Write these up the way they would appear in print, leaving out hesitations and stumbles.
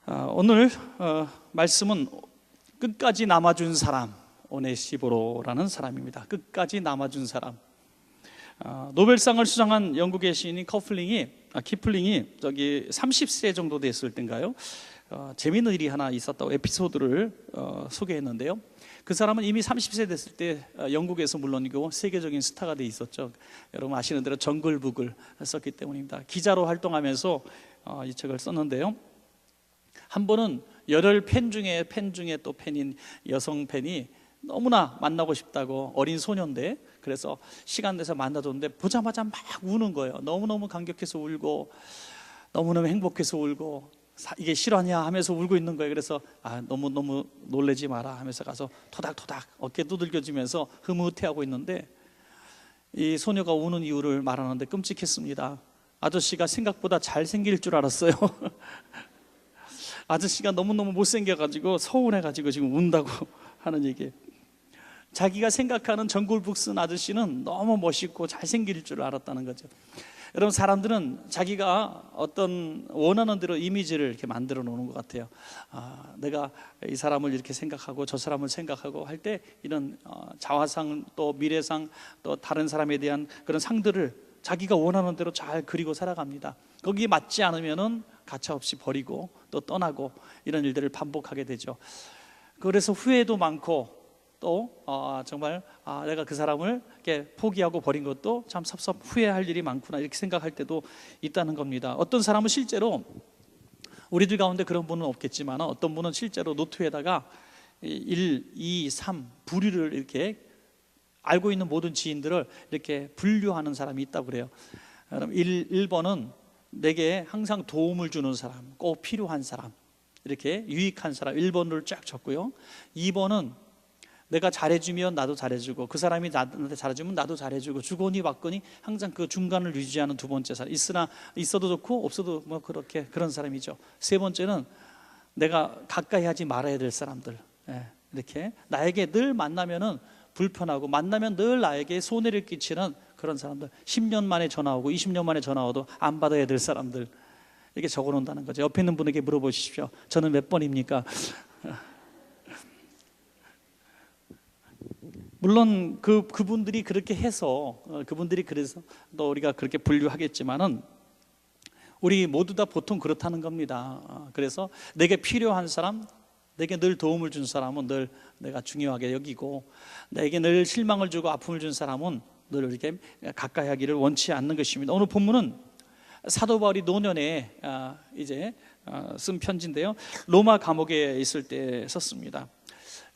오늘 말씀은 끝까지 남아준 사람, 오네시보로라는 사람입니다. 끝까지 남아준 사람. 노벨상을 수상한 영국의 시인인 키플링이 저기 30세 정도 됐을 때인가요? 재미있는 일이 하나 있었다고 에피소드를 소개했는데요. 그 사람은 이미 30세 됐을 때 영국에서 물론이고 세계적인 스타가 돼 있었죠. 여러분 아시는 대로 정글북을 썼기 때문입니다. 기자로 활동하면서 이 책을 썼는데요. 한 번은 열혈 팬 중에 또 팬인 여성 팬이 너무나 만나고 싶다고, 어린 소년인데 그래서 시간 내서 만나줬는데 보자마자 막 우는 거예요. 너무너무 감격해서 울고 너무너무 행복해서 울고, 이게 실화냐 하면서 울고 있는 거예요. 그래서 너무너무 놀라지 마라 하면서 가서 토닥토닥 어깨 두들겨주면서 흐뭇해하고 있는데, 이 소녀가 우는 이유를 말하는데 끔찍했습니다. 아저씨가 생각보다 잘생길 줄 알았어요. 아저씨가 너무너무 못생겨가지고 서운해가지고 지금 운다고 하는 얘기예요. 자기가 생각하는 정글북 쓴 아저씨는 너무 멋있고 잘생길 줄 알았다는 거죠. 여러분, 사람들은 자기가 어떤 원하는 대로 이미지를 이렇게 만들어 놓는 것 같아요. 내가 이 사람을 이렇게 생각하고 저 사람을 생각하고 할 때 이런 자화상, 또 미래상, 또 다른 사람에 대한 그런 상들을 자기가 원하는 대로 잘 그리고 살아갑니다. 거기에 맞지 않으면은 가차없이 버리고 또 떠나고 이런 일들을 반복하게 되죠. 그래서 후회도 많고 또 정말 내가 그 사람을 이렇게 포기하고 버린 것도 참 후회할 일이 많구나 이렇게 생각할 때도 있다는 겁니다. 어떤 사람은 실제로, 우리들 가운데 그런 분은 없겠지만 어떤 분은 실제로 노트에다가 1, 2, 3 부류를 이렇게 알고 있는 모든 지인들을 이렇게 분류하는 사람이 있다고 그래요. 1번은 내게 항상 도움을 주는 사람, 꼭 필요한 사람, 이렇게 유익한 사람 1번을 쫙 적고요. 2번은 내가 잘해주면 나도 잘해주고, 그 사람이 나한테 잘해주면 나도 잘해주고, 주거니 받거니 항상 그 중간을 유지하는 두 번째 사람, 있어도 좋고 없어도 뭐 그렇게 그런 사람이죠. 세 번째는 내가 가까이 하지 말아야 될 사람들, 이렇게 나에게 늘 만나면은 불편하고, 만나면 늘 나에게 손해를 끼치는 그런 사람들, 10년 만에 전화 오고 20년 만에 전화 와도 안 받아야 될 사람들, 이렇게 적어놓는다는 거죠. 옆에 있는 분에게 물어보십시오. 저는 몇 번입니까? 물론 그분들이 그렇게 해서, 그분들이 그래서 또 우리가 그렇게 분류하겠지만은 우리 모두 다 보통 그렇다는 겁니다. 그래서 내게 필요한 사람, 내게 늘 도움을 준 사람은 늘 내가 중요하게 여기고, 내게 늘 실망을 주고 아픔을 준 사람은 늘 이렇게 가까이 하기를 원치 않는 것입니다. 오늘 본문은 사도 바울이 노년에 쓴 편지인데요. 로마 감옥에 있을 때 썼습니다.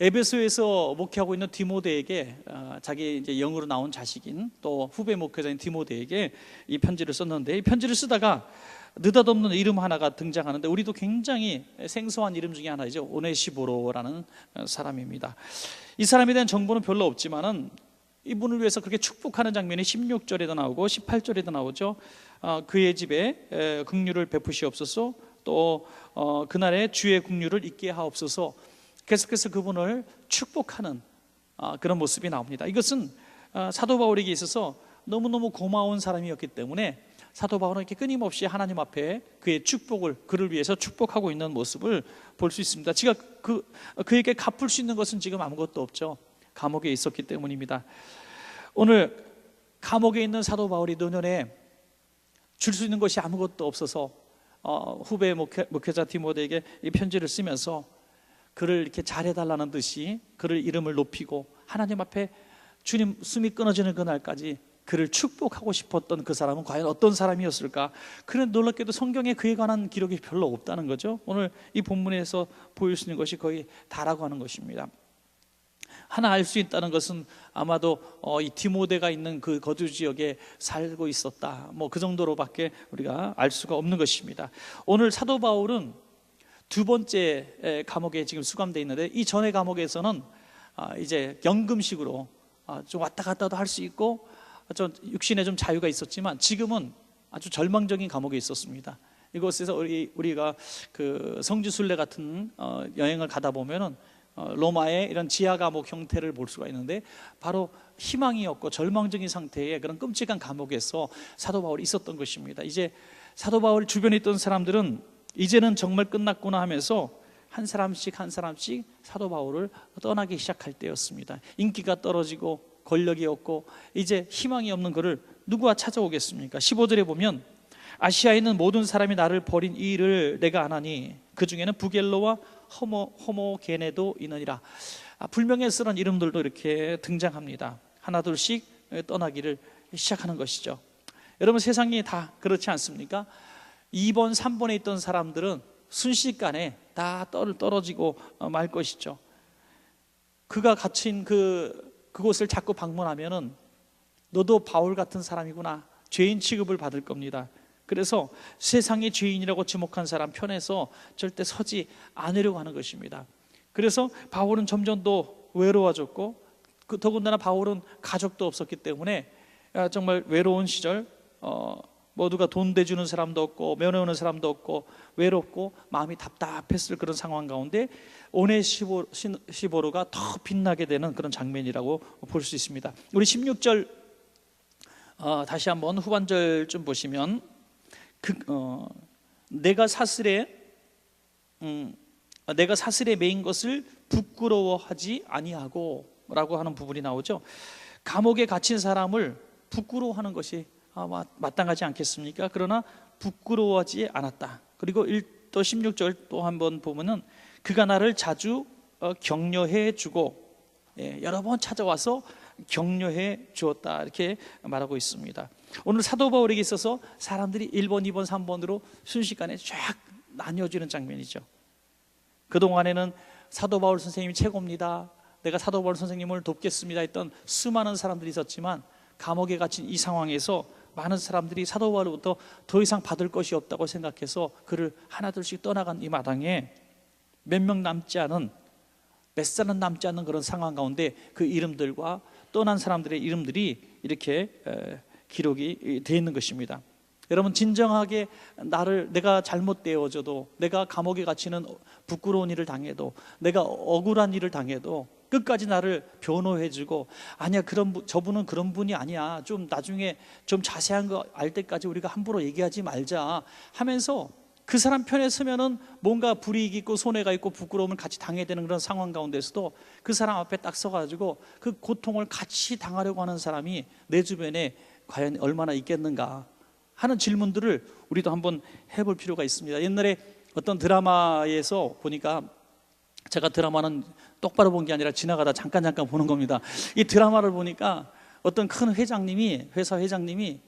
에베소에서 목회하고 있는 디모데에게, 자기 이제 영으로 나온 자식인 또 후배 목회자인 디모데에게 이 편지를 썼는데, 이 편지를 쓰다가 느닷없는 이름 하나가 등장하는데 우리도 굉장히 생소한 이름 중에 하나이죠. 오네시보로라는 사람입니다. 이 사람에 대한 정보는 별로 없지만은 이분을 위해서 그렇게 축복하는 장면이 16절에도 나오고 18절에도 나오죠. 그의 집에 긍휼을 베푸시옵소서, 또 그날에 주의 긍휼을 잊게 하옵소서, 계속해서 그분을 축복하는 그런 모습이 나옵니다. 이것은 사도 바울에게 있어서 너무너무 고마운 사람이었기 때문에 사도 바울은 이렇게 끊임없이 하나님 앞에 그의 축복을, 그를 위해서 축복하고 있는 모습을 볼 수 있습니다. 지가 그에게 갚을 수 있는 것은 지금 아무것도 없죠. 감옥에 있었기 때문입니다. 오늘 감옥에 있는 사도 바울이 노년에 줄 수 있는 것이 아무것도 없어서 후배 목회자 디모데에게 이 편지를 쓰면서 그를 이렇게 잘해달라는 듯이 그를 이름을 높이고 하나님 앞에 주님 숨이 끊어지는 그날까지 그를 축복하고 싶었던 그 사람은 과연 어떤 사람이었을까? 그런 놀랍게도 성경에 그에 관한 기록이 별로 없다는 거죠. 오늘 이 본문에서 보일 수 있는 것이 거의 다라고 하는 것입니다. 하나 알 수 있다는 것은 아마도 이 디모데가 있는 그 거주 지역에 살고 있었다, 뭐 그 정도로밖에 우리가 알 수가 없는 것입니다. 오늘 사도 바울은 두 번째 감옥에 지금 수감되어 있는데, 이 전에 감옥에서는 이제 연금식으로 좀 왔다 갔다도 할 수 있고 좀 육신에 좀 자유가 있었지만, 지금은 아주 절망적인 감옥에 있었습니다. 이곳에서 우리가 그 성지순례 같은 여행을 가다 보면은 로마의 이런 지하 감옥 형태를 볼 수가 있는데, 바로 희망이 없고 절망적인 상태의 그런 끔찍한 감옥에서 사도 바울이 있었던 것입니다. 이제 사도 바울 주변에 있던 사람들은 이제는 정말 끝났구나 하면서 한 사람씩 사도 바울을 떠나기 시작할 때였습니다. 인기가 떨어지고 권력이 없고 이제 희망이 없는 그를 누구가 찾아오겠습니까? 15절에 보면 아시아에 있는 모든 사람이 나를 버린 이 일을 내가 아나니 그 중에는 부겔로와 호모게네도 있느니라. 불명예스러운 이름들도 이렇게 등장합니다. 하나둘씩 떠나기를 시작하는 것이죠. 여러분, 세상이 다 그렇지 않습니까? 2번, 3번에 있던 사람들은 순식간에 다 떨어지고 말 것이죠. 그가 갇힌 그곳을 자꾸 방문하면은 너도 바울 같은 사람이구나, 죄인 취급을 받을 겁니다. 그래서 세상의 죄인이라고 지목한 사람 편에서 절대 서지 않으려고 하는 것입니다. 그래서 바울은 점점 더 외로워졌고, 더군다나 바울은 가족도 없었기 때문에 정말 외로운 시절, 모두가 돈 대주는 사람도 없고 면회오는 사람도 없고 외롭고 마음이 답답했을 그런 상황 가운데 오네시보로가 더 빛나게 되는 그런 장면이라고 볼 수 있습니다. 우리 16절 다시 한번 후반절 좀 보시면 내가 사슬에 매인 것을 부끄러워하지 아니하고 라고 하는 부분이 나오죠. 감옥에 갇힌 사람을 부끄러워하는 것이 마땅하지 않겠습니까? 그러나 부끄러워하지 않았다. 그리고 또 16절 또 한번 보면은 그가 나를 자주 격려해 주고 여러 번 찾아와서 격려해 주었다, 이렇게 말하고 있습니다. 오늘 사도 바울에게 있어서 사람들이 1번, 2번, 3번으로 순식간에 쫙 나뉘어지는 장면이죠. 그동안에는 사도 바울 선생님이 최고입니다, 내가 사도 바울 선생님을 돕겠습니다 했던 수많은 사람들이 있었지만 감옥에 갇힌 이 상황에서 많은 사람들이 사도 바울로부터 더 이상 받을 것이 없다고 생각해서 그를 하나둘씩 떠나간 이 마당에 몇 명 남지 않은, 몇 사람 남지 않는 그런 상황 가운데 그 이름들과 떠난 사람들의 이름들이 이렇게 기록이 되어 있는 것입니다. 여러분, 진정하게 내가 잘못되어져도, 내가 감옥에 갇히는 부끄러운 일을 당해도, 내가 억울한 일을 당해도 끝까지 나를 변호해주고, 아니야, 저분은 그런 분이 아니야, 좀 나중에 좀 자세한 거 알 때까지 우리가 함부로 얘기하지 말자 하면서 그 사람 편에 서면은 뭔가 불이익이 있고 손해가 있고 부끄러움을 같이 당해야 되는 그런 상황 가운데서도 그 사람 앞에 딱 서가지고 그 고통을 같이 당하려고 하는 사람이 내 주변에 과연 얼마나 있겠는가 하는 질문들을 우리도 한번 해볼 필요가 있습니다. 옛날에 어떤 드라마에서 보니까, 제가 드라마는 똑바로 본 게 아니라 지나가다 잠깐 보는 겁니다. 이 드라마를 보니까 어떤 큰 회사 회장님이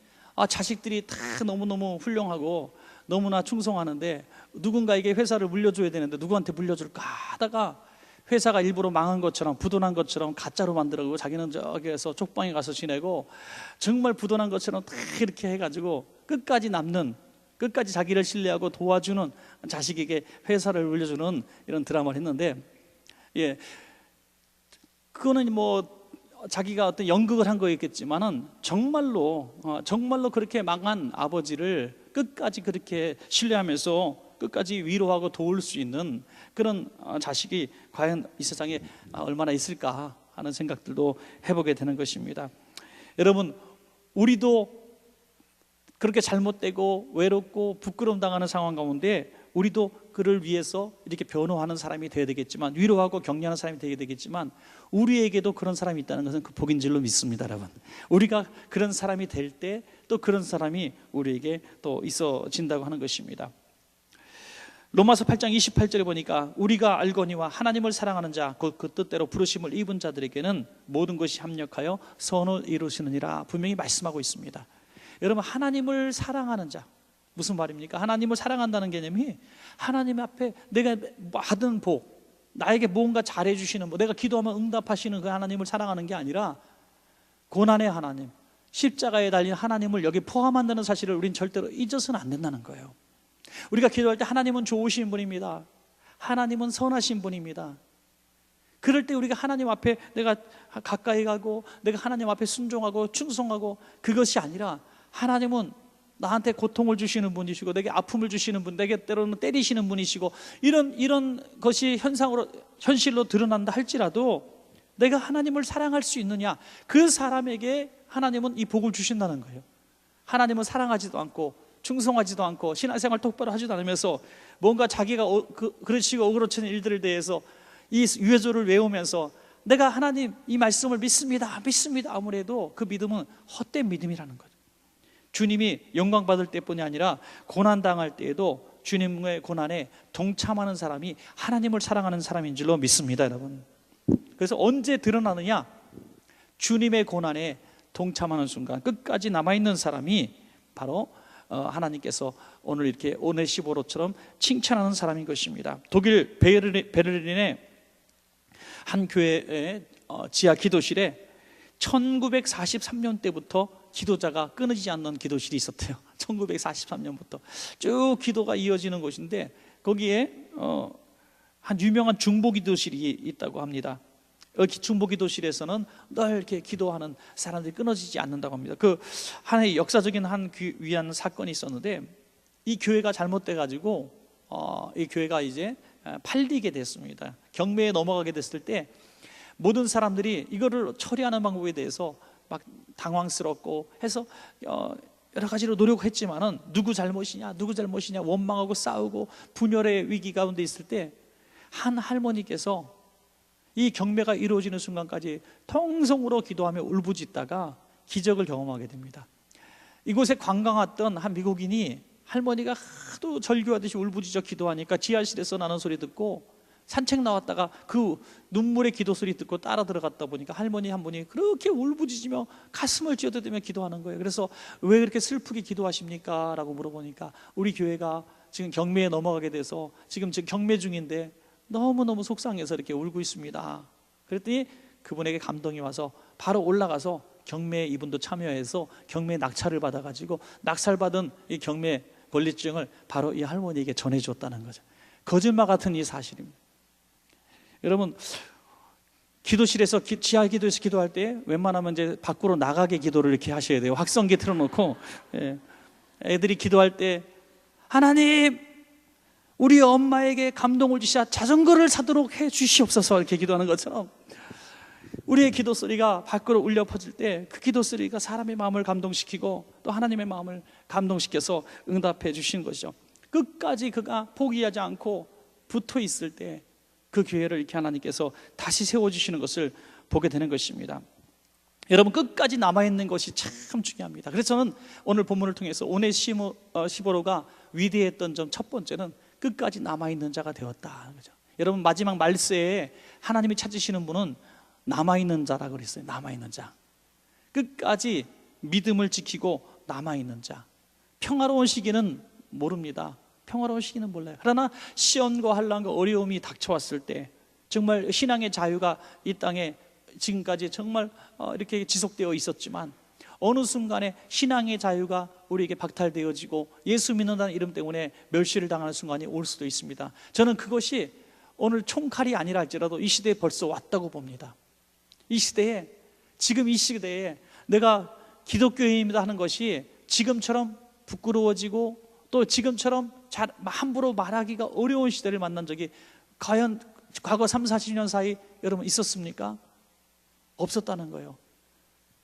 자식들이 다 너무너무 훌륭하고 너무나 충성하는데 누군가에게 회사를 물려줘야 되는데 누구한테 물려줄까 하다가 회사가 일부러 망한 것처럼, 부도난 것처럼 가짜로 만들고 자기는 저기에서 족방에 가서 지내고 정말 부도난 것처럼 다 이렇게 해가지고 끝까지 자기를 신뢰하고 도와주는 자식에게 회사를 물려주는 이런 드라마를 했는데, 그거는 자기가 어떤 연극을 한 거였겠지만은 정말로 그렇게 망한 아버지를 끝까지 그렇게 신뢰하면서 끝까지 위로하고 도울 수 있는 그런 자식이 과연 이 세상에 얼마나 있을까 하는 생각들도 해보게 되는 것입니다. 여러분, 우리도 그렇게 잘못되고 외롭고 부끄러움 당하는 상황 가운데 우리도 그를 위해서 이렇게 변호하는 사람이 되어야 되겠지만, 위로하고 격려하는 사람이 되어야 되겠지만, 우리에게도 그런 사람이 있다는 것은 그 복인 줄로 믿습니다. 여러분, 우리가 그런 사람이 될 때 또 그런 사람이 우리에게 또 있어진다고 하는 것입니다. 로마서 8장 28절에 보니까 우리가 알거니와 하나님을 사랑하는 자, 그 뜻대로 부르심을 입은 자들에게는 모든 것이 합력하여 선을 이루시느니라 분명히 말씀하고 있습니다. 여러분, 하나님을 사랑하는 자, 무슨 말입니까? 하나님을 사랑한다는 개념이 하나님 앞에 내가 받은 복, 나에게 뭔가 잘해주시는, 내가 기도하면 응답하시는 그 하나님을 사랑하는 게 아니라 고난의 하나님, 십자가에 달린 하나님을 여기 포함한다는 사실을 우린 절대로 잊어서는 안 된다는 거예요. 우리가 기도할 때 하나님은 좋으신 분입니다, 하나님은 선하신 분입니다. 그럴 때 우리가 하나님 앞에 내가 가까이 가고 내가 하나님 앞에 순종하고 충성하고, 그것이 아니라 하나님은 나한테 고통을 주시는 분이시고 내게 아픔을 주시는 분, 내게 때로는 때리시는 분이시고, 이런 것이 현실로 드러난다 할지라도 내가 하나님을 사랑할 수 있느냐, 그 사람에게 하나님은 이 복을 주신다는 거예요. 하나님은 사랑하지도 않고 충성하지도 않고 신앙생활 똑바로 하지도 않으면서 뭔가 자기가 그러시고 어그러치는 일들에 대해서 이 유해조를 외우면서 내가 하나님 이 말씀을 믿습니다 아무래도 그 믿음은 헛된 믿음이라는 거죠. 주님이 영광 받을 때뿐이 아니라 고난 당할 때에도 주님의 고난에 동참하는 사람이 하나님을 사랑하는 사람인 줄로 믿습니다, 여러분. 그래서 언제 드러나느냐? 주님의 고난에 동참하는 순간 끝까지 남아있는 사람이 바로 하나님께서 오늘 이렇게 오네시보로처럼 칭찬하는 사람인 것입니다. 독일 베를린의 한 교회의 지하 기도실에 1943년 때부터 기도자가 끊어지지 않는 기도실이 있었대요. 1943년부터 쭉 기도가 이어지는 곳인데 거기에 한 유명한 중보기도실이 있다고 합니다. 여기 중보기도실에서는 늘 이렇게 기도하는 사람들이 끊어지지 않는다고 합니다. 그 하나의 역사적인 한 위한 사건이 있었는데 이 교회가 잘못돼 가지고 이 교회가 이제 팔리게 됐습니다. 경매에 넘어가게 됐을 때 모든 사람들이 이거를 처리하는 방법에 대해서 막 당황스럽고 해서 여러 가지로 노력했지만은 누구 잘못이냐 원망하고 싸우고 분열의 위기 가운데 있을 때 한 할머니께서 이 경매가 이루어지는 순간까지 통성으로 기도하며 울부짖다가 기적을 경험하게 됩니다. 이곳에 관광 왔던 한 미국인이 할머니가 하도 절규하듯이 울부짖어 기도하니까 지하실에서 나는 소리 듣고 산책 나왔다가 그 눈물의 기도 소리 듣고 따라 들어갔다 보니까 할머니 한 분이 그렇게 울부짖으며 가슴을 쥐어대며 기도하는 거예요. 그래서 왜 그렇게 슬프게 기도하십니까? 라고 물어보니까 우리 교회가 지금 경매에 넘어가게 돼서 지금 경매 중인데 너무너무 속상해서 이렇게 울고 있습니다. 그랬더니 그분에게 감동이 와서 바로 올라가서 경매에 이분도 참여해서 경매 낙찰을 받아가지고 낙찰받은 이 경매 권리증을 바로 이 할머니에게 전해줬다는 거죠. 거짓말 같은 이 사실입니다. 여러분, 기도실에서 지하 기도에서 기도할 때 웬만하면 이제 밖으로 나가게 기도를 이렇게 하셔야 돼요. 확성기 틀어놓고 애들이 기도할 때 하나님 우리 엄마에게 감동을 주시아 자전거를 사도록 해 주시옵소서 이렇게 기도하는 것처럼 우리의 기도 소리가 밖으로 울려 퍼질 때 그 기도 소리가 사람의 마음을 감동시키고 또 하나님의 마음을 감동시켜서 응답해 주시는 것이죠. 끝까지 그가 포기하지 않고 붙어 있을 때 그 교회를 이렇게 하나님께서 다시 세워주시는 것을 보게 되는 것입니다. 여러분, 끝까지 남아있는 것이 참 중요합니다. 그래서 저는 오늘 본문을 통해서 오네시보로가 위대했던 점 첫 번째는 끝까지 남아있는 자가 되었다. 그죠? 여러분, 마지막 말세에 하나님이 찾으시는 분은 남아있는 자라고 그랬어요. 남아있는 자, 끝까지 믿음을 지키고 남아있는 자. 평화로운 시기는 모릅니다. 평화로운 시기는 몰라요. 그러나 시험과 환난과 어려움이 닥쳐왔을 때 정말 신앙의 자유가 이 땅에 지금까지 정말 이렇게 지속되어 있었지만 어느 순간에 신앙의 자유가 우리에게 박탈되어지고 예수 믿는다는 이름 때문에 멸시를 당하는 순간이 올 수도 있습니다. 저는 그것이 오늘 총칼이 아니라 할지라도 이 시대에 벌써 왔다고 봅니다. 이 시대에, 지금 이 시대에 내가 기독교인입니다 하는 것이 지금처럼 부끄러워지고 또 지금처럼 함부로 말하기가 어려운 시대를 만난 적이 과연 과거 3, 40년 사이 여러분 있었습니까? 없었다는 거예요.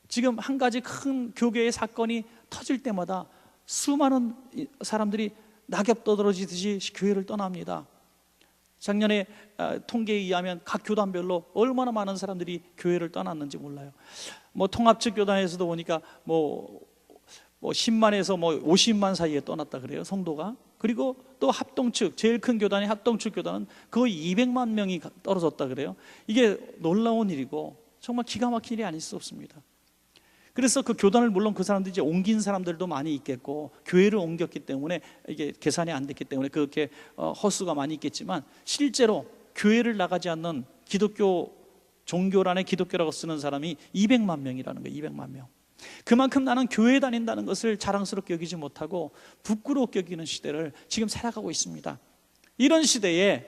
지금 한 가지 큰 교계의 사건이 터질 때마다 수많은 사람들이 낙엽 떠들어지듯이 교회를 떠납니다. 작년에 통계에 의하면 각 교단별로 얼마나 많은 사람들이 교회를 떠났는지 몰라요. 통합측 교단에서도 보니까 10만에서 50만 사이에 떠났다 그래요, 성도가. 그리고 또 합동측, 제일 큰 교단이 합동측 교단은 거의 200만 명이 떨어졌다 그래요. 이게 놀라운 일이고 정말 기가 막힌 일이 아닐 수 없습니다. 그래서 그 교단을 물론 그 사람들이 이제 옮긴 사람들도 많이 있겠고 교회를 옮겼기 때문에 이게 계산이 안 됐기 때문에 그렇게 허수가 많이 있겠지만 실제로 교회를 나가지 않는 기독교 종교란에 기독교라고 쓰는 사람이 200만 명이라는 거예요. 200만 명. 그만큼 나는 교회에 다닌다는 것을 자랑스럽게 여기지 못하고 부끄럽게 여기는 시대를 지금 살아가고 있습니다. 이런 시대에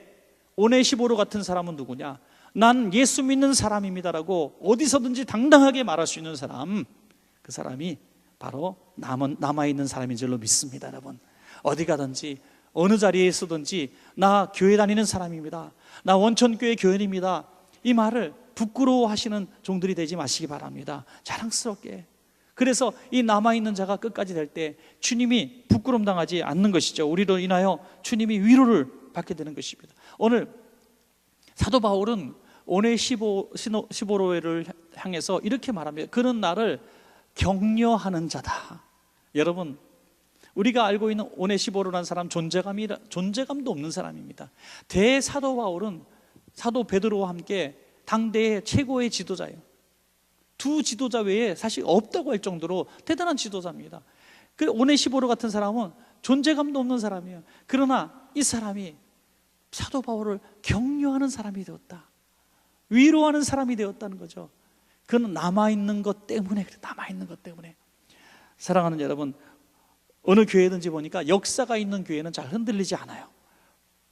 오네시보로 같은 사람은 누구냐? 난 예수 믿는 사람입니다라고 어디서든지 당당하게 말할 수 있는 사람, 그 사람이 바로 남아있는 사람인 줄로 믿습니다. 여러분, 어디 가든지 어느 자리에 있어든지 나 교회 다니는 사람입니다, 나 원천교회 교인입니다, 이 말을 부끄러워하시는 종들이 되지 마시기 바랍니다. 자랑스럽게 그래서 이 남아있는 자가 끝까지 될 때 주님이 부끄럼 당하지 않는 것이죠. 우리로 인하여 주님이 위로를 받게 되는 것입니다. 오늘 사도 바울은 오네시보로를 향해서 이렇게 말합니다. 그는 나를 격려하는 자다. 여러분, 우리가 알고 있는 오네시보로라는 사람 존재감도 없는 사람입니다. 대사도 바울은 사도 베드로와 함께 당대의 최고의 지도자예요. 두 지도자 외에 사실 없다고 할 정도로 대단한 지도자입니다. 그 오네시보로 같은 사람은 존재감도 없는 사람이에요. 그러나 이 사람이 사도 바울을 격려하는 사람이 되었다. 위로하는 사람이 되었다는 거죠. 그는 남아있는 것 때문에 그래. 남아있는 것 때문에. 사랑하는 여러분, 어느 교회든지 보니까 역사가 있는 교회는 잘 흔들리지 않아요.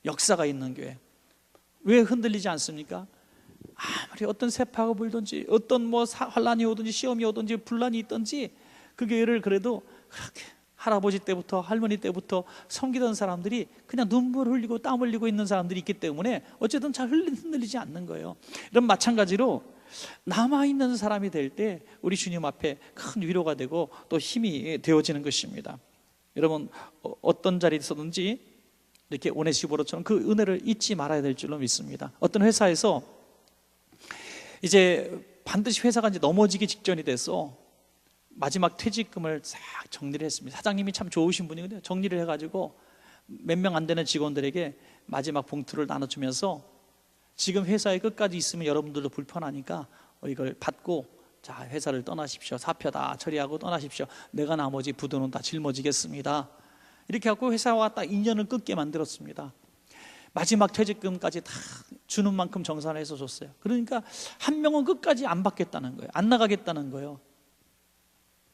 역사가 있는 교회. 왜 흔들리지 않습니까? 아무리 어떤 세파가 불든지 어떤 환란이 오든지 시험이 오든지 분란이 있든지 그 교회를 그래도 그렇게 할아버지 때부터 할머니 때부터 섬기던 사람들이 그냥 눈물 흘리고 땀 흘리고 있는 사람들이 있기 때문에 어쨌든 잘 흔들리지 않는 거예요. 이런 마찬가지로 남아있는 사람이 될 때 우리 주님 앞에 큰 위로가 되고 또 힘이 되어지는 것입니다. 여러분, 어떤 자리에 있었든지 이렇게 오네시보로처럼 그 은혜를 잊지 말아야 될 줄로 믿습니다. 어떤 회사에서 이제 반드시 회사가 이제 넘어지기 직전이 돼서 마지막 퇴직금을 싹 정리를 했습니다. 사장님이 참 좋으신 분이거든요. 정리를 해가지고 몇 명 안 되는 직원들에게 마지막 봉투를 나눠주면서 지금 회사에 끝까지 있으면 여러분들도 불편하니까 이걸 받고 자, 회사를 떠나십시오. 사표 다 처리하고 떠나십시오. 내가 나머지 부도는 다 짊어지겠습니다. 이렇게 하고 회사와 딱 인연을 끊게 만들었습니다. 마지막 퇴직금까지 다 주는 만큼 정산을 해서 줬어요. 그러니까 한 명은 끝까지 안 받겠다는 거예요. 안 나가겠다는 거예요.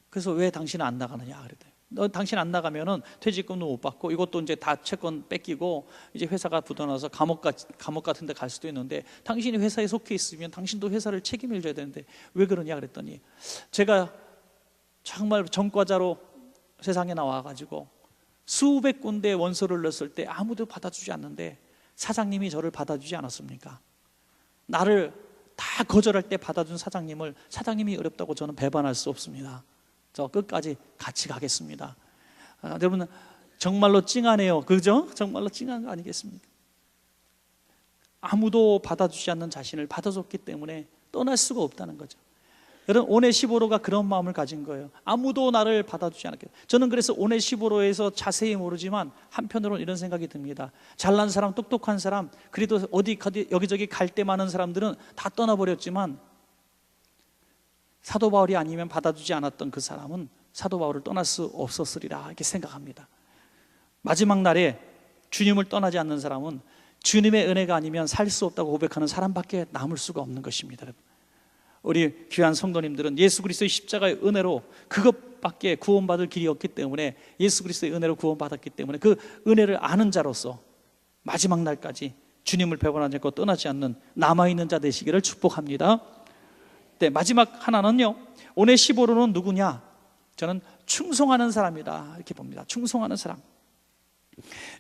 그래서 왜 당신은 안 나가느냐 그랬더니 당신 안 나가면은 퇴직금도 못 받고 이것도 이제 다 채권 뺏기고 이제 회사가 부도나서 감옥 같은 데 갈 수도 있는데 당신이 회사에 속해 있으면 당신도 회사를 책임을 져야 되는데 왜 그러냐 그랬더니 제가 정말 전과자로 세상에 나와가지고 수백 군데 원서를 넣었을 때 아무도 받아주지 않는데 사장님이 저를 받아주지 않았습니까? 나를 다 거절할 때 받아준 사장님이 어렵다고 저는 배반할 수 없습니다. 저 끝까지 같이 가겠습니다. 여러분 정말로 찡하네요. 그죠? 정말로 찡한 거 아니겠습니까? 아무도 받아주지 않는 자신을 받아줬기 때문에 떠날 수가 없다는 거죠. 여러분 오네시보로가 그런 마음을 가진 거예요. 아무도 나를 받아주지 않았겠다. 저는 그래서 오네시보로에서 자세히 모르지만 한편으로는 이런 생각이 듭니다. 잘난 사람, 똑똑한 사람, 그래도 어디 여기저기 갈 데 많은 사람들은 다 떠나버렸지만 사도 바울이 아니면 받아주지 않았던 그 사람은 사도 바울을 떠날 수 없었으리라 이렇게 생각합니다. 마지막 날에 주님을 떠나지 않는 사람은 주님의 은혜가 아니면 살 수 없다고 고백하는 사람밖에 남을 수가 없는 것입니다. 우리 귀한 성도님들은 예수 그리스도의 십자가의 은혜로 그것밖에 구원받을 길이 없기 때문에 예수 그리스도의 은혜로 구원받았기 때문에 그 은혜를 아는 자로서 마지막 날까지 주님을 배반하지 않고 떠나지 않는 남아있는 자 되시기를 축복합니다. 네, 마지막 하나는요, 오네시보로는 누구냐? 저는 충성하는 사람이다 이렇게 봅니다. 충성하는 사람.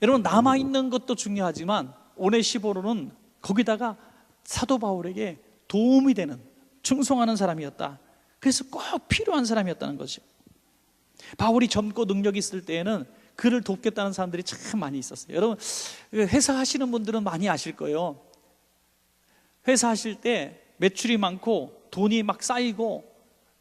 여러분 남아있는 것도 중요하지만 오네시보로는 거기다가 사도 바울에게 도움이 되는 충성하는 사람이었다. 그래서 꼭 필요한 사람이었다는 거죠. 바울이 젊고 능력이 있을 때에는 그를 돕겠다는 사람들이 참 많이 있었어요. 여러분 회사 하시는 분들은 많이 아실 거예요. 회사 하실 때 매출이 많고 돈이 막 쌓이고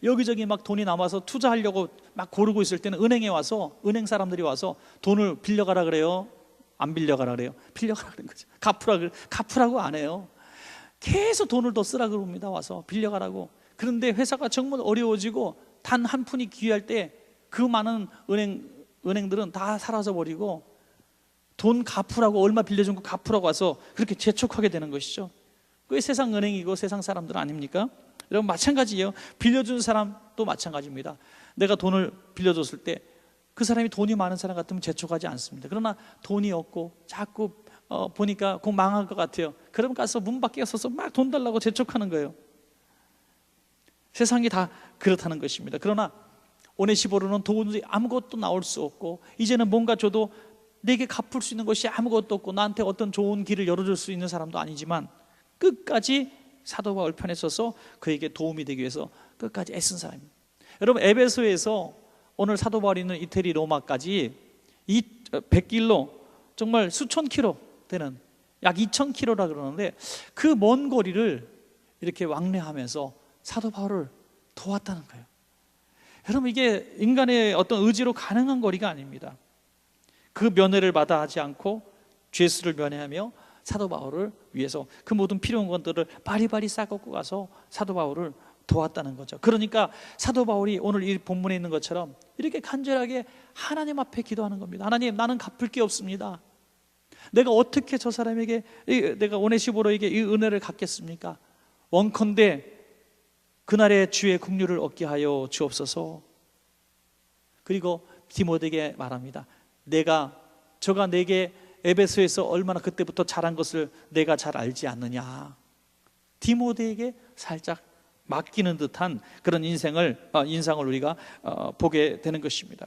여기저기 막 돈이 남아서 투자하려고 막 고르고 있을 때는 은행 사람들이 와서 돈을 빌려가라 그래요? 안 빌려가라 그래요? 빌려가라 그런 거죠. 갚으라고 안 해요. 계속 돈을 더 쓰라 그럽니다. 와서 빌려가라고. 그런데 회사가 정말 어려워지고 단 한 푼이 귀할 때 그 많은 은행들은 다 사라져 버리고 돈 갚으라고 얼마 빌려준 거 갚으라고 와서 그렇게 재촉하게 되는 것이죠. 그게 세상 은행이고 세상 사람들 아닙니까? 여러분 마찬가지예요. 빌려준 사람도 마찬가지입니다. 내가 돈을 빌려줬을 때 그 사람이 돈이 많은 사람 같으면 재촉하지 않습니다. 그러나 돈이 없고 자꾸 보니까 곧 망할 것 같아요. 그러면 가서 문 밖에 서서 막 돈 달라고 재촉하는 거예요. 세상이 다 그렇다는 것입니다. 그러나 오네시보로는 도저히 아무것도 나올 수 없고 이제는 뭔가 줘도 내게 갚을 수 있는 것이 아무것도 없고 나한테 어떤 좋은 길을 열어줄 수 있는 사람도 아니지만 끝까지 사도 바울 편에 서서 그에게 도움이 되기 위해서 끝까지 애쓴 사람입니다. 여러분, 에베소에서 오늘 사도 바울이 있는 이태리 로마까지 100길로, 정말 수천 킬로 되는, 약 2000킬로라 그러는데, 그 먼 거리를 이렇게 왕래하면서 사도 바울을 도왔다는 거예요. 여러분, 이게 인간의 어떤 의지로 가능한 거리가 아닙니다. 그 면회를 받아 하지 않고 죄수를 면회하며 사도 바울을 위해서 그 모든 필요한 것들을 바리바리 싸갖고 가서 사도 바울을 도왔다는 거죠. 그러니까 사도 바울이 오늘 이 본문에 있는 것처럼 이렇게 간절하게 하나님 앞에 기도하는 겁니다. 하나님, 나는 갚을 게 없습니다. 내가 어떻게 저 사람에게, 내가 오네시보로에게 이 은혜를 갚겠습니까? 원컨대 그날의 주의 긍휼을 얻게 하여 주옵소서. 그리고 디모데에게 말합니다. 저가 내게 에베소에서 얼마나 그때부터 잘한 것을 내가 잘 알지 않느냐. 디모데에게 살짝 맡기는 듯한 그런 인상을 우리가 보게 되는 것입니다.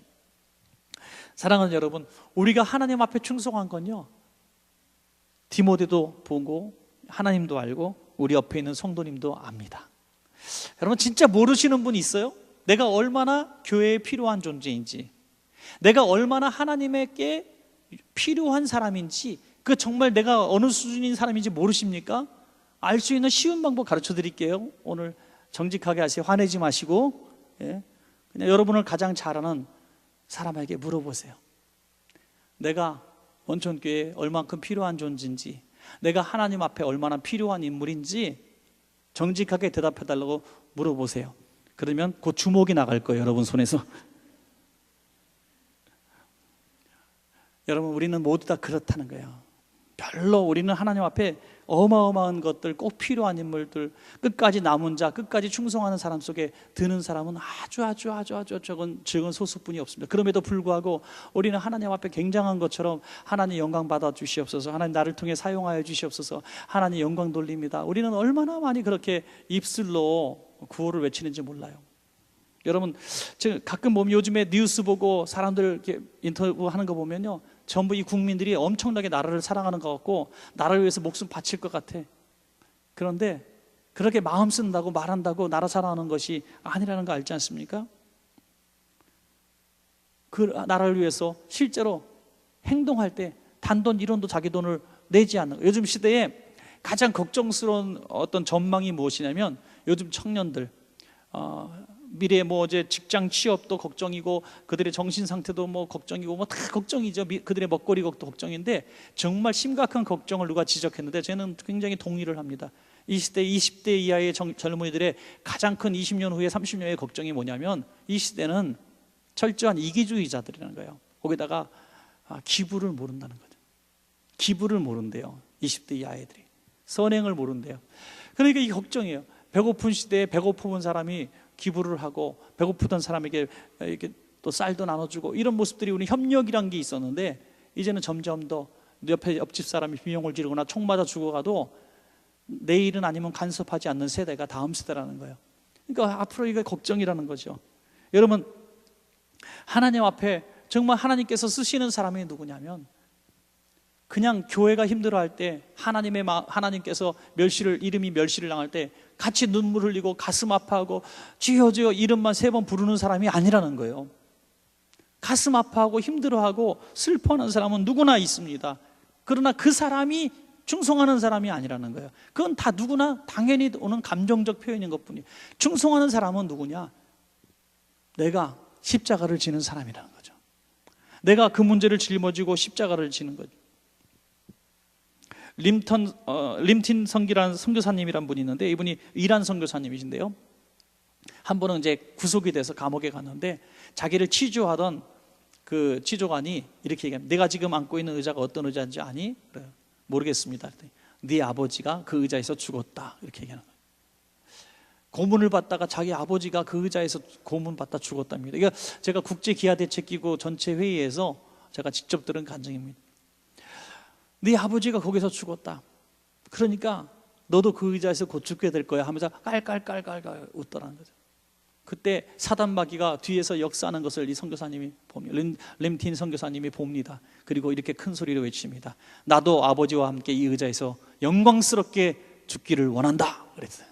사랑하는 여러분, 우리가 하나님 앞에 충성한 건요, 디모데도 보고 하나님도 알고 우리 옆에 있는 성도님도 압니다. 여러분, 진짜 모르시는 분 있어요? 내가 얼마나 교회에 필요한 존재인지, 내가 얼마나 하나님에게 필요한 사람인지, 그 정말 내가 어느 수준인 사람인지 모르십니까? 알 수 있는 쉬운 방법 가르쳐 드릴게요. 오늘 정직하게 하세요. 화내지 마시고, 그냥 여러분을 가장 잘 아는 사람에게 물어보세요. 내가 원천교회에 얼만큼 필요한 존재인지, 내가 하나님 앞에 얼마나 필요한 인물인지 정직하게 대답해 달라고 물어보세요. 그러면 곧 주먹이 나갈 거예요, 여러분 손에서. 여러분, 우리는 모두 다 그렇다는 거예요. 별로 우리는 하나님 앞에 어마어마한 것들, 꼭 필요한 인물들, 끝까지 남은 자, 끝까지 충성하는 사람 속에 드는 사람은 아주 적은 소수뿐이 없습니다. 그럼에도 불구하고 우리는 하나님 앞에 굉장한 것처럼 하나님 영광 받아 주시옵소서, 하나님 나를 통해 사용하여 주시옵소서, 하나님 영광 돌립니다. 우리는 얼마나 많이 그렇게 입술로 구호를 외치는지 몰라요. 여러분, 지금 가끔 보면 요즘에 뉴스 보고 사람들 이렇게 인터뷰하는 거 보면요, 전부 이 국민들이 엄청나게 나라를 사랑하는 것 같고 나라를 위해서 목숨 바칠 것 같아. 그런데 그렇게 마음 쓴다고 말한다고 나라 사랑하는 것이 아니라는 거 알지 않습니까? 그 나라를 위해서 실제로 행동할 때 단돈 1원도 자기 돈을 내지 않는 거예요. 요즘 시대에 가장 걱정스러운 어떤 전망이 무엇이냐면, 요즘 청년들 미래 이제 직장 취업도 걱정이고 그들의 정신 상태도 걱정이고 다 걱정이죠. 그들의 먹거리도 걱정인데, 정말 심각한 걱정을 누가 지적했는데 저는 굉장히 동의를 합니다. 이 시대 20대 이하의 젊은이들의 가장 큰 20년 후에 30년의 걱정이 뭐냐면, 이 시대는 철저한 이기주의자들이라는 거예요. 거기다가 기부를 모른다는 거죠. 기부를 모른대요. 20대 이하 아이들이 선행을 모른대요. 그러니까 이게 걱정이에요. 배고픈 시대에 배고픈 사람이 기부를 하고, 배고프던 사람에게 이렇게 또 쌀도 나눠주고, 이런 모습들이 우리 협력이란 게 있었는데, 이제는 점점 더 옆집 사람이 비명을 지르거나 총 맞아 죽어가도 내일은 아니면 간섭하지 않는 세대가 다음 세대라는 거예요. 그러니까 앞으로 이게 걱정이라는 거죠. 여러분, 하나님 앞에 정말 하나님께서 쓰시는 사람이 누구냐면, 그냥 교회가 힘들어할 때 하나님께서 이름이 멸시를 당할 때 같이 눈물 흘리고 가슴 아파하고 주여 주여 이름만 3번 부르는 사람이 아니라는 거예요. 가슴 아파하고 힘들어하고 슬퍼하는 사람은 누구나 있습니다. 그러나 그 사람이 충성하는 사람이 아니라는 거예요. 그건 다 누구나 당연히 오는 감정적 표현인 것뿐이에요. 충성하는 사람은 누구냐? 내가 십자가를 지는 사람이라는 거죠. 내가 그 문제를 짊어지고 십자가를 지는 거죠. 림틴 성기라는 선교사님이란 분이 있는데, 이분이 이란 선교사님이신데요, 한 번은 이제 구속이 돼서 감옥에 갔는데 자기를 치조하던 그 치조관이 이렇게 얘기합니다. 내가 지금 앉고 있는 의자가 어떤 의자인지 아니? 그래요. 모르겠습니다. 네 아버지가 그 의자에서 죽었다, 이렇게 얘기하는 거예요. 고문을 받다가 자기 아버지가 그 의자에서 고문받다 죽었답니다. 이거 제가 국제기아대책기구 전체 회의에서 제가 직접 들은 간증입니다. 네 아버지가 거기서 죽었다. 그러니까 너도 그 의자에서 곧 죽게 될 거야 하면서 깔깔깔깔 웃더라는 거죠. 그때 사단 마귀가 뒤에서 역사하는 것을 이 선교사님이 봅니다. 림틴 선교사님이 봅니다. 그리고 이렇게 큰 소리로 외칩니다. 나도 아버지와 함께 이 의자에서 영광스럽게 죽기를 원한다, 그랬어요.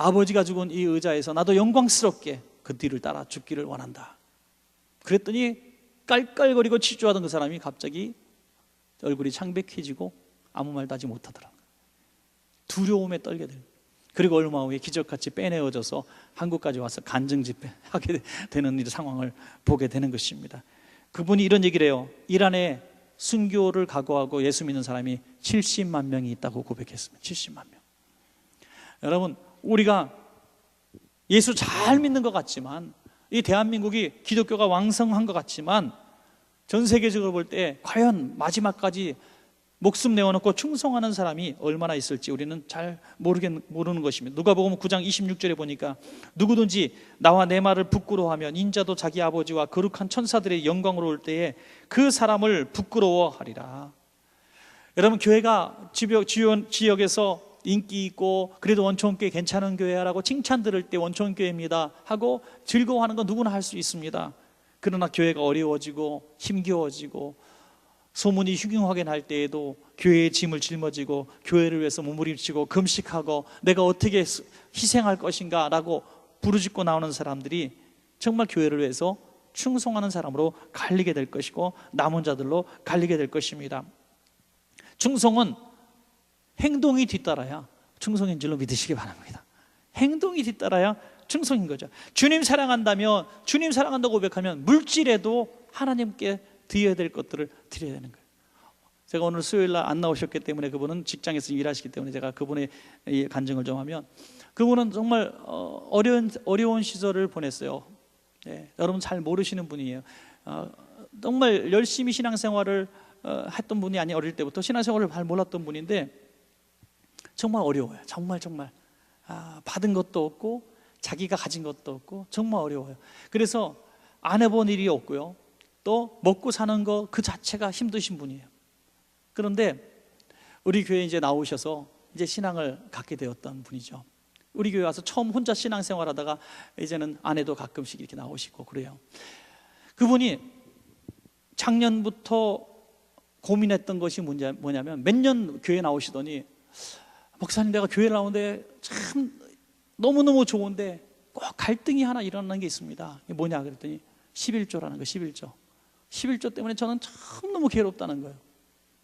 아버지가 죽은 이 의자에서 나도 영광스럽게 그 뒤를 따라 죽기를 원한다. 그랬더니 깔깔거리고 치주하던 그 사람이 갑자기 얼굴이 창백해지고 아무 말도 하지 못하더라. 두려움에 떨게 되는. 그리고 얼마 후에 기적같이 빼내어져서 한국까지 와서 간증 집회하게 되는 상황을 보게 되는 것입니다. 그분이 이런 얘기를 해요. 이란에 순교를 각오하고 예수 믿는 사람이 70만 명이 있다고 고백했습니다. 70만 명. 여러분, 우리가 예수 잘 믿는 것 같지만, 이 대한민국이 기독교가 왕성한 것 같지만, 전 세계적으로 볼 때 과연 마지막까지 목숨 내어놓고 충성하는 사람이 얼마나 있을지 우리는 잘 모르는 것입니다. 누가복음 9장 26절에 보니까 누구든지 나와 내 말을 부끄러워하면 인자도 자기 아버지와 거룩한 천사들의 영광으로 올 때에 그 사람을 부끄러워하리라. 여러분, 교회가 지역에서 인기 있고 그래도 원초원교회 괜찮은 교회라고 칭찬 들을 때 원초원교회입니다 하고 즐거워하는 건 누구나 할 수 있습니다. 그러나 교회가 어려워지고 힘겨워지고 소문이 흉흉하게 날 때에도 교회의 짐을 짊어지고 교회를 위해서 몸부림치고 금식하고 내가 어떻게 희생할 것인가 라고 부르짖고 나오는 사람들이 정말 교회를 위해서 충성하는 사람으로 갈리게 될 것이고 남은 자들로 갈리게 될 것입니다. 충성은 행동이 뒤따라야 충성인 줄로 믿으시기 바랍니다. 행동이 뒤따라야 충성인 거죠. 주님 사랑한다면, 주님 사랑한다고 고백하면 물질에도 하나님께 드려야 될 것들을 드려야 되는 거예요. 제가 오늘 수요일 날 안 나오셨기 때문에, 그분은 직장에서 일하시기 때문에 제가 그분의 간증을 좀 하면, 그분은 정말 어려운 시절을 보냈어요. 네, 여러분 잘 모르시는 분이에요. 정말 열심히 신앙생활을 했던 분이 아니, 어릴 때부터 신앙생활을 잘 몰랐던 분인데 정말 어려워요. 정말 받은 것도 없고 자기가 가진 것도 없고 정말 어려워요. 그래서 안 해본 일이 없고요, 또 먹고 사는 거 그 자체가 힘드신 분이에요. 그런데 우리 교회에 이제 나오셔서 이제 신앙을 갖게 되었던 분이죠. 우리 교회 와서 처음 혼자 신앙생활 하다가 이제는 아내도 가끔씩 이렇게 나오시고 그래요. 그분이 작년부터 고민했던 것이 뭐냐면, 몇 년 교회 나오시더니 목사님, 내가 교회 나오는데 참 너무너무 좋은데 꼭 갈등이 하나 일어나는 게 있습니다. 이게 뭐냐 그랬더니 11조라는 거예요. 11조 때문에 저는 참 너무 괴롭다는 거예요.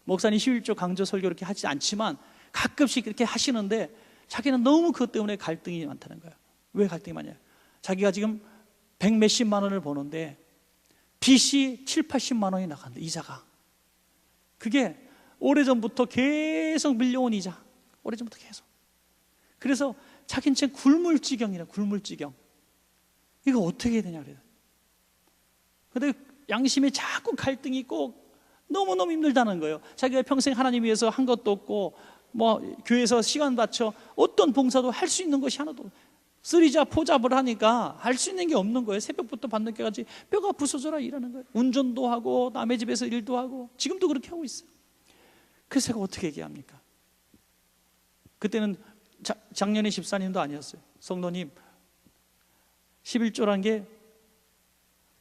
목사님 11조 강조 설교 이렇게 하지 않지만 가끔씩 이렇게 하시는데 자기는 너무 그것 때문에 갈등이 많다는 거예요. 왜 갈등이 많냐? 자기가 지금 100몇십만 원을 버는데 빚이 7, 80만 원이 나간다, 이자가. 그게 오래전부터 계속 밀려온 이자. 오래전부터 계속. 그래서 자기는 지금 굶을지경이라, 굶을지경. 이거 어떻게 해야 되냐 그래요. 근데 양심에 자꾸 갈등이 있고 너무너무 힘들다는 거예요. 자기가 평생 하나님 위해서 한 것도 없고, 뭐 교회에서 시간 바쳐 어떤 봉사도 할 수 있는 것이 하나도 없고, 쓰리자 포잡을 하니까 할 수 있는 게 없는 거예요. 새벽부터 밤늦게까지 뼈가 부서져라 일하는 거예요. 운전도 하고 남의 집에서 일도 하고 지금도 그렇게 하고 있어요. 그래서 제가 어떻게 얘기합니까? 그때는 작년에 집사님도 아니었어요. 성도님, 11조란 게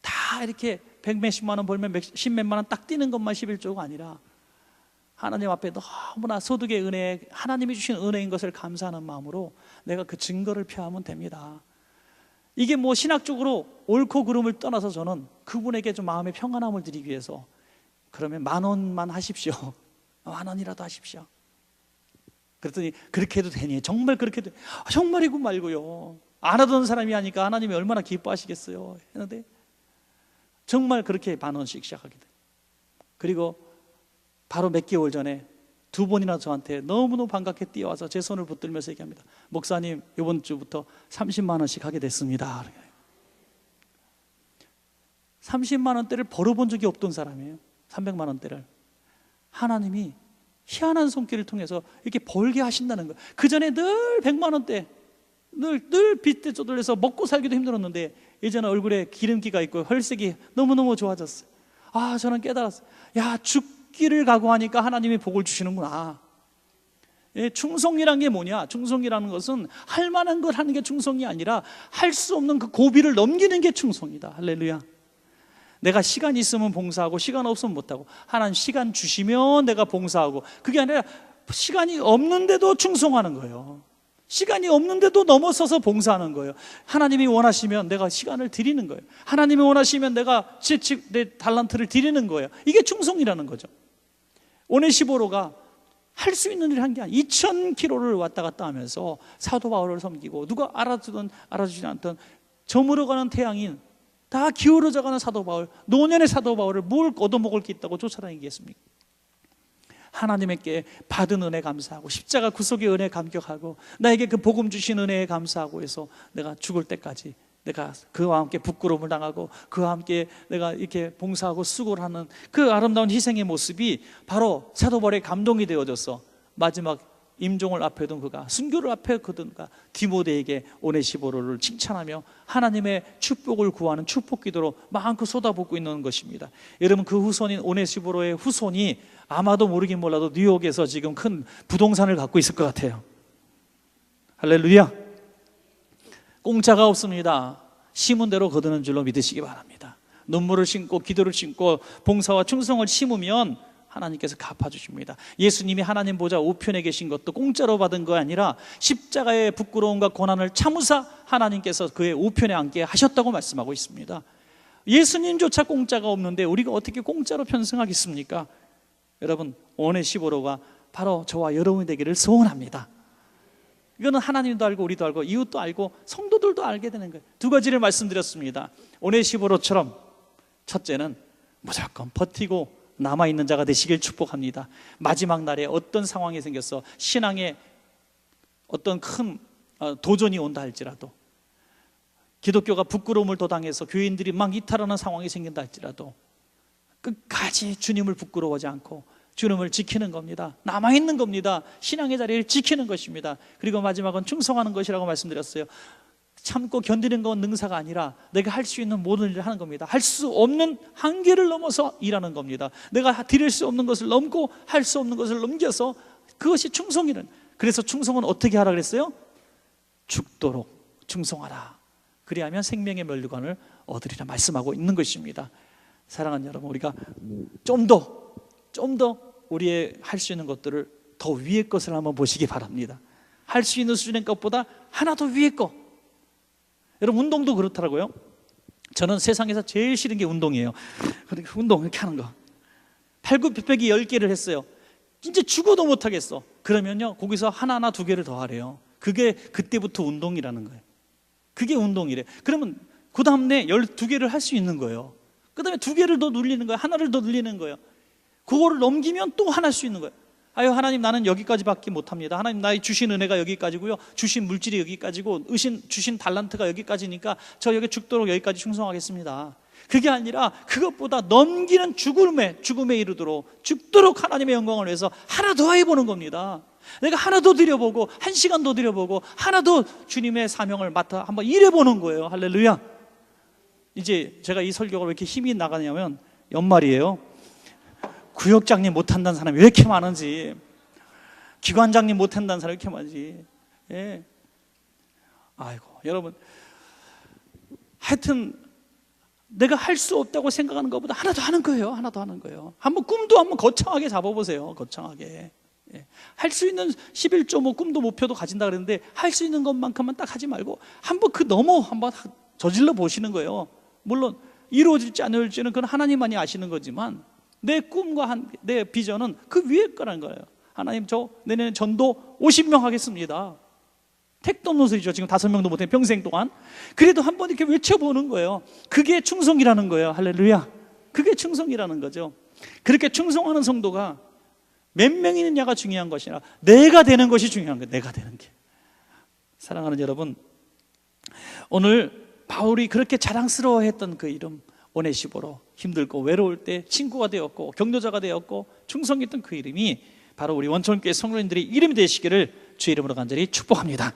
다 이렇게 100몇십만 원 벌면 10몇만 원 딱 뛰는 것만 11조가 아니라 하나님 앞에 너무나 소득의 은혜, 하나님이 주신 은혜인 것을 감사하는 마음으로 내가 그 증거를 표하면 됩니다. 이게 뭐 신학적으로 옳고 그름을 떠나서 저는 그분에게 좀 마음의 평안함을 드리기 위해서, 그러면 10,000원만 하십시오. 10,000원이라도 하십시오. 그랬더니 그렇게 해도 되니? 정말 그렇게 해도, 정말이고 말고요. 안 하던 사람이 하니까 하나님이 얼마나 기뻐하시겠어요. 했는데 정말 그렇게 10,000원씩 시작하게 돼요. 그리고 바로 몇 개월 전에 2번이나 저한테 너무너무 반갑게 뛰어와서 제 손을 붙들면서 얘기합니다. 목사님, 이번 주부터 30만 원씩 하게 됐습니다. 30만 원대를 벌어본 적이 없던 사람이에요. 300만 원대를. 하나님이 희한한 손길을 통해서 이렇게 벌게 하신다는 거예요. 그 전에 늘 100만 원대, 늘 빚대 쪼들려서 먹고 살기도 힘들었는데 이제는 얼굴에 기름기가 있고 혈색이 너무너무 좋아졌어요. 아, 저는 깨달았어요. 야, 죽기를 각오하니까 하나님이 복을 주시는구나. 예, 충성이란 게 뭐냐? 충성이라는 것은 할 만한 걸 하는 게 충성이 아니라 할 수 없는 그 고비를 넘기는 게 충성이다. 할렐루야. 내가 시간 있으면 봉사하고 시간 없으면 못하고, 하나님 시간 주시면 내가 봉사하고, 그게 아니라 시간이 없는데도 충성하는 거예요. 시간이 없는데도 넘어서서 봉사하는 거예요. 하나님이 원하시면 내가 시간을 드리는 거예요. 하나님이 원하시면 내가 내 달란트를 드리는 거예요. 이게 충성이라는 거죠. 오네시보로가 할 수 있는 일을 한 게 아니라 2000km를 왔다 갔다 하면서 사도 바울을 섬기고, 누가 알아주지 않던 저물어가는 태양인 다 기울어져가는 사도 바울, 노년의 사도 바울을 뭘 얻어먹을 게 있다고 쫓아다니겠습니까? 하나님께 받은 은혜 감사하고, 십자가 구속의 은혜 감격하고, 나에게 그 복음 주신 은혜에 감사하고 해서 내가 죽을 때까지 내가 그와 함께 부끄러움을 당하고 그와 함께 내가 이렇게 봉사하고 수고를 하는 그 아름다운 희생의 모습이 바로 사도 바울의 감동이 되어져서 마지막 임종을 앞에 둔 그가, 순교를 앞에 둔 그가 디모데에게 오네시보로를 칭찬하며 하나님의 축복을 구하는 축복 기도로 마음껏 쏟아붓고 있는 것입니다. 여러분, 그 후손인 오네시보로의 후손이 아마도 모르긴 몰라도 뉴욕에서 지금 큰 부동산을 갖고 있을 것 같아요. 할렐루야. 공짜가 없습니다. 심은 대로 거두는 줄로 믿으시기 바랍니다. 눈물을 심고 기도를 심고 봉사와 충성을 심으면 하나님께서 갚아주십니다. 예수님이 하나님 보좌 우편에 계신 것도 공짜로 받은 거 아니라 십자가의 부끄러움과 고난을 참으사 하나님께서 그의 우편에 앉게 하셨다고 말씀하고 있습니다. 예수님조차 공짜가 없는데 우리가 어떻게 공짜로 편승하겠습니까? 여러분, 오네시보로가 바로 저와 여러분이 되기를 소원합니다. 이거는 하나님도 알고 우리도 알고 이웃도 알고 성도들도 알게 되는 거예요. 두 가지를 말씀드렸습니다. 오네시보로처럼 첫째는 무조건 버티고 남아있는 자가 되시길 축복합니다. 마지막 날에 어떤 상황이 생겨서 신앙에 어떤 큰 도전이 온다 할지라도, 기독교가 부끄러움을 도당해서 교인들이 막 이탈하는 상황이 생긴다 할지라도 끝까지 주님을 부끄러워하지 않고 주님을 지키는 겁니다. 남아있는 겁니다. 신앙의 자리를 지키는 것입니다. 그리고 마지막은 충성하는 것이라고 말씀드렸어요. 참고 견디는 건 능사가 아니라 내가 할 수 있는 모든 일을 하는 겁니다. 할 수 없는 한계를 넘어서 일하는 겁니다. 내가 드릴 수 없는 것을 넘고 할 수 없는 것을 넘겨서, 그것이 충성이는. 그래서 충성은 어떻게 하라 그랬어요? 죽도록 충성하라. 그리하면 생명의 면류관을 얻으리라 말씀하고 있는 것입니다. 사랑하는 여러분, 우리가 좀 더 우리의 할 수 있는 것들을 더 위의 것을 한번 보시기 바랍니다. 할 수 있는 수준의 것보다 하나 더 위의 것. 여러분, 운동도 그렇더라고요. 저는 세상에서 제일 싫은 게 운동이에요. 운동 이렇게 하는 거, 팔굽혀펴기 10개를 했어요. 진짜 죽어도 못하겠어. 그러면요, 거기서 하나나 2개를 더 하래요. 그게 그때부터 운동이라는 거예요. 그게 운동이래. 그러면 그 다음에 12개를 할 수 있는 거예요. 그 다음에 2개를 더 늘리는 거예요. 하나를 더 늘리는 거예요. 그거를 넘기면 또 하나 할 수 있는 거예요. 아유, 하나님, 나는 여기까지밖에 못합니다. 하나님, 나의 주신 은혜가 여기까지고요, 주신 물질이 여기까지고, 주신 달란트가 여기까지니까 저 여기 죽도록 여기까지 충성하겠습니다. 그게 아니라 그것보다 넘기는 죽음에 이르도록 죽도록 하나님의 영광을 위해서 하나 더 해보는 겁니다. 내가 하나 더 드려보고, 1시간 더 드려보고, 하나 더 주님의 사명을 맡아 한번 일해보는 거예요. 할렐루야. 이제 제가 이 설교가 왜 이렇게 힘이 나가냐면, 연말이에요. 구역장님 못한다는 사람이 왜 이렇게 많은지, 기관장님 못한다는 사람이 왜 이렇게 많은지. 예. 아이고, 여러분, 하여튼 내가 할 수 없다고 생각하는 것보다 하나 더 하는 거예요. 하나 더 하는 거예요. 한번 꿈도 한번 거창하게 잡아보세요. 거창하게. 예. 할 수 있는 11조 뭐 꿈도 목표도 가진다 그랬는데, 할 수 있는 것만큼만 딱 하지 말고 한번 한번 저질러 보시는 거예요. 물론 이루어질지 안 이루어질지는 그건 하나님만이 아시는 거지만, 내 꿈과 내 비전은 그 위에 거라는 거예요. 하나님, 저 내년에 전도 50명 하겠습니다. 택도 없는 소리죠. 지금 5명도 못해, 평생 동안. 그래도 한번 이렇게 외쳐보는 거예요. 그게 충성이라는 거예요. 할렐루야. 그게 충성이라는 거죠. 그렇게 충성하는 성도가 몇 명이 있느냐가 중요한 것이 아니라 내가 되는 것이 중요한 거예요. 내가 되는 게. 사랑하는 여러분, 오늘 바울이 그렇게 자랑스러워했던 그 이름 오네시보로, 힘들고 외로울 때 친구가 되었고 격려자가 되었고 충성했던 그 이름이 바로 우리 원천교회 성도님들의 이름이 되시기를 주의 이름으로 간절히 축복합니다.